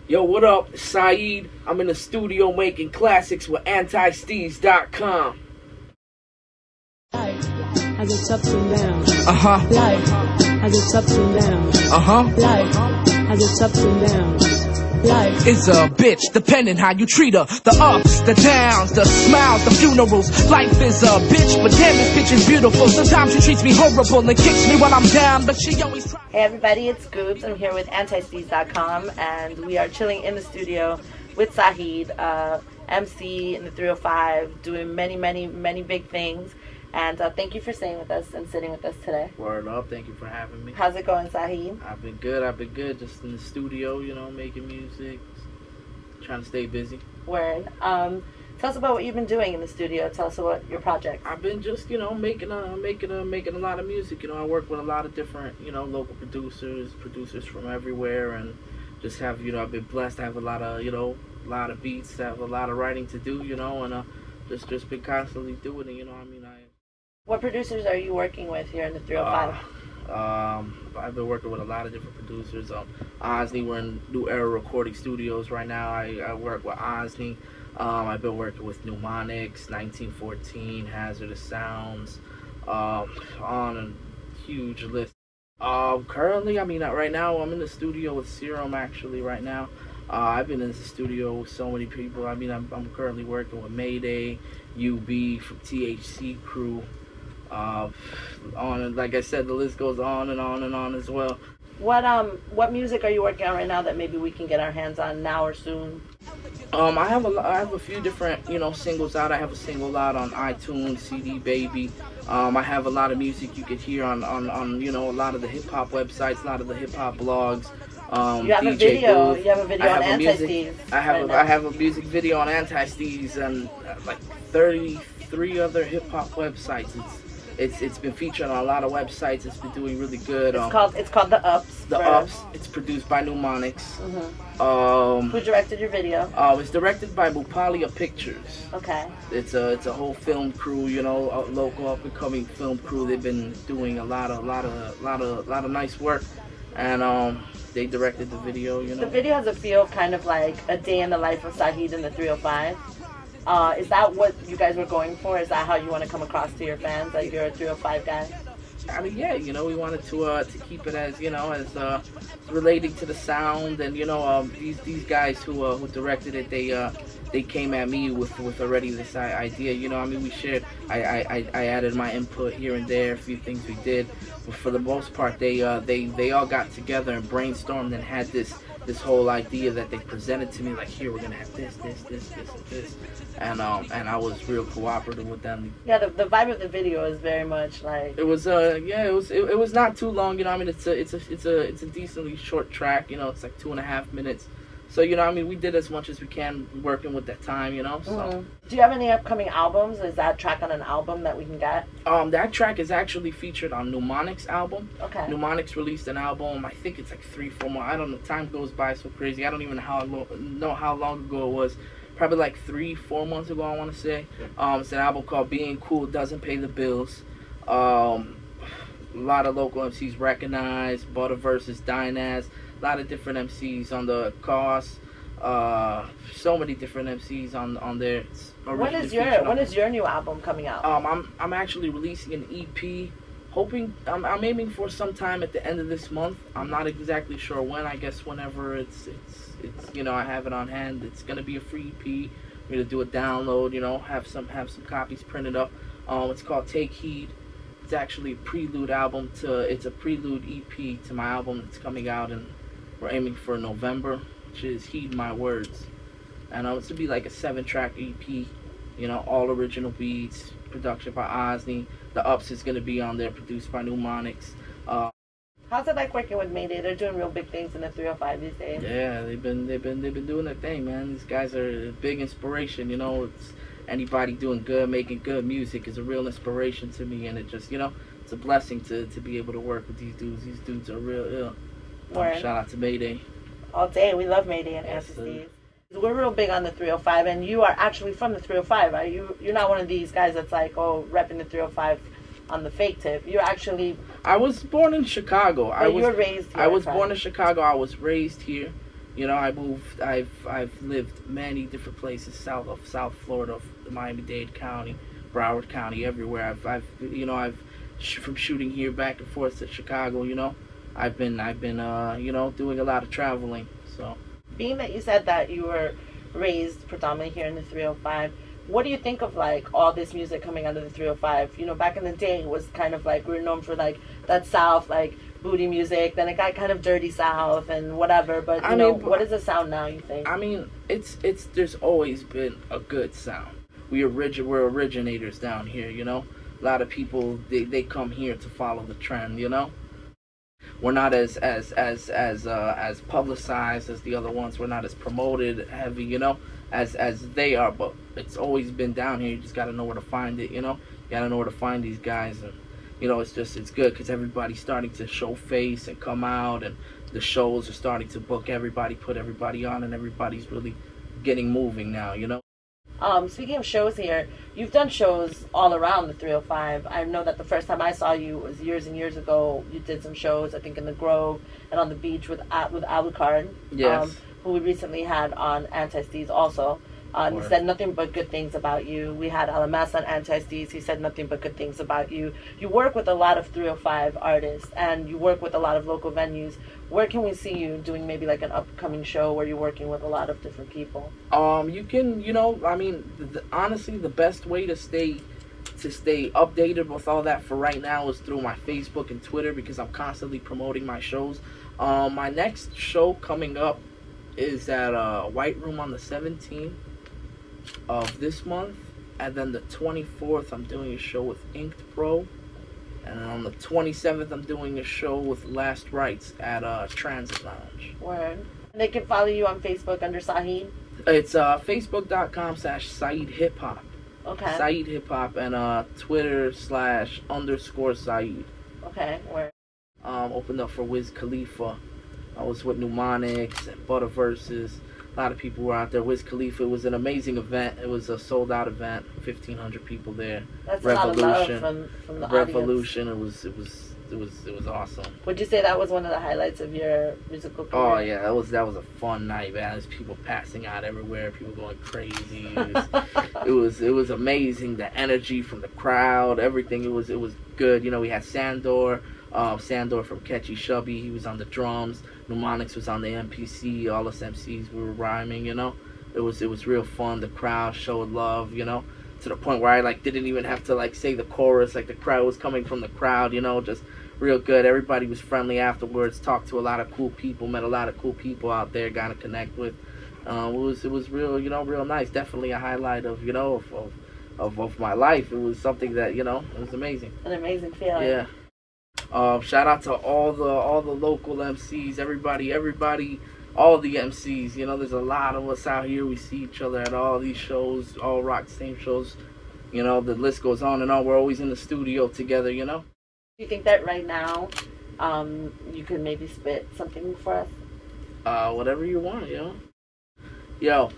Yo, what up? Saheed. I'm in the studio making classics with Antisteez.com. Life has its ups and downs. Uh-huh. Life has its ups and downs. Uh-huh. Life has its ups and downs. Life is a bitch, depending how you treat her. The ups, the downs, the smiles, the funerals. Life is a bitch, but damn, this bitch is beautiful. Sometimes she treats me horrible and kicks me when I'm down, but she always tries. Hey everybody, it's Goobs. I'm here with Antisteez.com, and we are chilling in the studio with Saheed, MC in the 305, doing many big things. And thank you for staying with us and sitting with us today. Word up, thank you for having me. How's it going, Saheed? I've been good, just in the studio, you know, making music, trying to stay busy. Word. Tell us about what you've been doing in the studio. Tell us about your project. I've been just, you know, making a lot of music. You know, I work with a lot of different, you know, local producers from everywhere, and just have, you know, I've been blessed to have a lot of, you know, beats, to have a lot of writing to do, you know, and just been constantly doing it, you know. I mean, What producers are you working with here in the 305? I've been working with a lot of different producers. Osney, we're in New Era Recording Studios right now. I work with Osney. I've been working with Mnemonics, 1914, Hazardous Sounds, on a huge list. Currently, I mean, right now I'm in the studio with Serum. Actually, right now, I've been in the studio with so many people. I mean, I'm currently working with Mayday, UB from THC Crew. On and like I said, the list goes on and on and on as well. What music are you working on right now that maybe we can get our hands on now or soon? I have a few different, you know, singles out. I have a single out on iTunes, CD Baby. I have a lot of music you could hear on you know, a lot of the hip hop websites, a lot of the hip hop blogs. You have a video. You have a video on Antisteez. I have a music video on Antisteez and like 33 other hip hop websites. It's been featured on a lot of websites. It's been doing really good. It's called The Ups. The Ups. It's produced by Mnemonics. Mm-hmm. Who directed your video? It's directed by Bupalia Pictures. Okay. It's a whole film crew, you know, a local up and coming film crew. They've been doing a lot of nice work, and they directed the video. You know, the video has a feel kind of like a day in the life of Saheed in the 305. Is that what you guys were going for? Is that how you want to come across to your fans, like you're a 305 guy? I mean, yeah, you know, we wanted to keep it as, you know, as relating to the sound, and you know, these guys who directed it, they came at me with already this idea. You know, I mean, we shared. I added my input here and there, a few things we did, but for the most part, they all got together and brainstormed and had this whole idea that they presented to me, like, here, we're gonna have this, and I was real cooperative with them. Yeah, the vibe of the video is very much like, it was it was not too long, you know. I mean, it's a decently short track, you know. It's like 2.5 minutes, so you know, I mean, we did as much as we can working with that time, you know. So do you have any upcoming albums? Is that track on an album that we can get? That track is actually featured on Mnemonics' album. Okay. Mnemonics released an album, I think it's like 3-4 months. I don't know, time goes by so crazy. I don't even know how long ago it was. Probably like 3-4 months ago, I want to say. It's an album called Being Cool Doesn't Pay the Bills. A lot of local MCs recognized. Butterverse, Dynaz, a lot of different MCs on the Cost. So many different MCs on there. When is your new album coming out? I'm actually releasing an EP. I'm aiming for sometime at the end of this month. I'm not exactly sure when. I guess whenever it's you know, I have it on hand. It's gonna be a free EP. I'm gonna do a download. You know, have some copies printed up. It's called Take Heed. It's actually a prelude album it's a prelude EP to my album that's coming out, and we're aiming for November, which is Heed My Words. And it's to be like a 7-track EP. You know, all original beats, production by Osney. The Ups is gonna be on there, produced by Mnemonics. How's it like working with Mayday? They're doing real big things in the 305 these days. Yeah, they've been doing their thing, man. These guys are a big inspiration. You know, it's anybody doing good, making good music is a real inspiration to me, and it just, you know, it's a blessing to be able to work with these dudes. These dudes are real ill. Shout out to Mayday. All day, we love Mayday and Antisteez. We're real big on the 305, and you are actually from the 305, right? You're not one of these guys that's like, oh, repping the 305 on the fake tip. You're actually... I was born in Chicago. You were raised here. I was born in Chicago. I was raised here. You know, I moved. I've lived many different places south of South Florida, Miami-Dade County, Broward County, everywhere. I've from shooting here back and forth to Chicago. You know, I've been doing a lot of traveling. So, being that you said that you were raised predominantly here in the 305, what do you think of like all this music coming out of the 305? You know, back in the day it was kind of like we were known for like that South like booty music. Then it got kind of dirty South and whatever. But you know, what is the sound now? You think? I mean, it's there's always been a good sound. We're originators down here. You know, a lot of people they come here to follow the trend. You know. We're not as publicized as the other ones. We're not as promoted heavy, you know, as they are. But it's always been down here. You just got to know where to find it, you know. You got to know where to find these guys, and you know, it's good because everybody's starting to show face and come out, and the shows are starting to book everybody, put everybody on, and everybody's really getting moving now, you know. Speaking of shows here, you've done shows all around the 305. I know that the first time I saw you was years and years ago. You did some shows, I think, in the Grove and on the beach with Alucard, yes, who we recently had on Antisteez also. He said nothing but good things about you. We had Alamas on Antisteez. He said nothing but good things about you. You work with a lot of 305 artists, and you work with a lot of local venues. Where can we see you doing maybe like an upcoming show where you're working with a lot of different people? You can, you know, I mean, honestly, the best way to stay updated with all that for right now is through my Facebook and Twitter, because I'm constantly promoting my shows. My next show coming up is at White Room on the 17th of this month, and then the 24th I'm doing a show with Inked Pro, and on the 27th I'm doing a show with Last Rites at Transit Lounge. Word. They can follow you on Facebook under Saheed. It's facebook.com/Saheed Hip Hop. Okay. Saheed Hip Hop, and Twitter /_Saheed. Okay. Word. Opened up for Wiz Khalifa. I was with Mnemonics and Butterverses. A lot of people were out there. Wiz Khalifa. It was an amazing event. It was a sold-out event. 1,500 people there. That's Revolution. A lot of love from the Revolution. Audience. It was awesome. Would you say that was one of the highlights of your musical career? Oh yeah, that was a fun night, man. There's people passing out everywhere. People going crazy. It was amazing. The energy from the crowd, everything. It was good. You know, we had Sandor from Catchy Chubby. He was on the drums. Mnemonics was on the MPC. All us MCs we were rhyming, you know. It was real fun. The crowd showed love, you know, to the point where I like didn't even have to like say the chorus. Like the crowd was coming from the crowd, you know, just real good. Everybody was friendly afterwards. Talked to a lot of cool people. Met a lot of cool people out there. Got to connect with. It was real, you know, real nice. Definitely a highlight of, you know, of my life. It was something that, you know, it was amazing. An amazing feeling. Yeah. Shout out to all the local MCs, everybody, all the MCs. You know, there's a lot of us out here. We see each other at all these shows, all rock the same shows. You know, the list goes on and on. We're always in the studio together, you know. Do you think that right now you could maybe spit something for us? Whatever you want, Yo.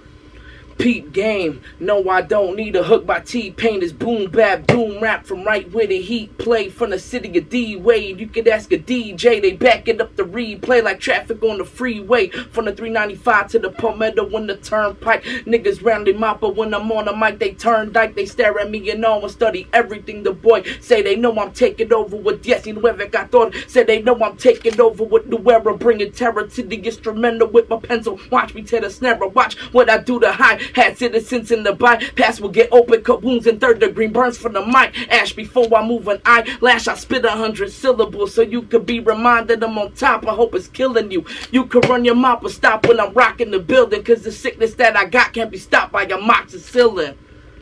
Peep game, no I don't need a hook by T-Pain. Is boom bap, boom rap from right where the heat play. From the city of D-Wade, you could ask a DJ. They back it up the replay like traffic on the freeway. From the 395 to the Palmetto and the turnpike. Niggas round them out, but when I'm on the mic they turn dyke. They stare at me and all and study everything. The boy say they know I'm taking over with Yes y Nueve Gator. Say they know I'm taking over with the wearer. Bringing terror to the instrumental with my pencil. Watch me tear the snare, watch what I do to high. Had citizens in the bypass will get open, cut wounds in third degree burns from the mic. Ash before I move an eyelash, I spit 100 syllables so you could be reminded I'm on top. I hope it's killing you. You could run your mouth or stop when I'm rocking the building, cause the sickness that I got can't be stopped by amoxicillin.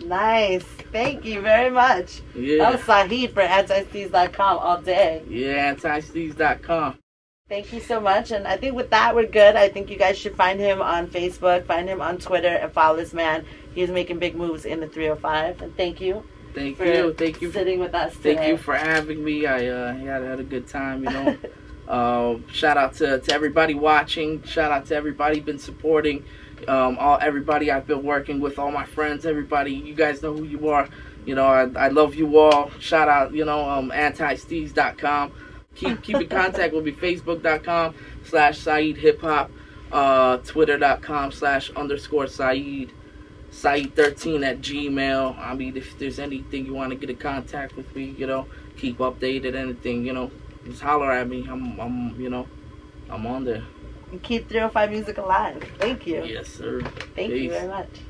Nice. Thank you very much. Yeah. That was Saheed for Antisteez.com all day. Yeah, Antisteez.com. Thank you so much, and I think with that we're good. I think you guys should find him on Facebook, find him on Twitter, and follow this man. He's making big moves in the 305, and thank you. Thank you for sitting with us today. Thank you for having me. I had a good time, you know. Shout out to everybody watching. Shout out to everybody been supporting. Everybody I've been working with, all my friends, everybody. You guys know who you are. You know, I love you all. Shout out, you know, Antisteez.com. Keep in contact with me, facebook.com/Saheed Hip Hop. Twitter.com/_Saheed. Saheed13 @gmail. I mean, if there's anything you want to get in contact with me, keep updated, anything, just holler at me. I'm on there. And keep 305 music alive. Thank you. Yes, sir. Thank you very much.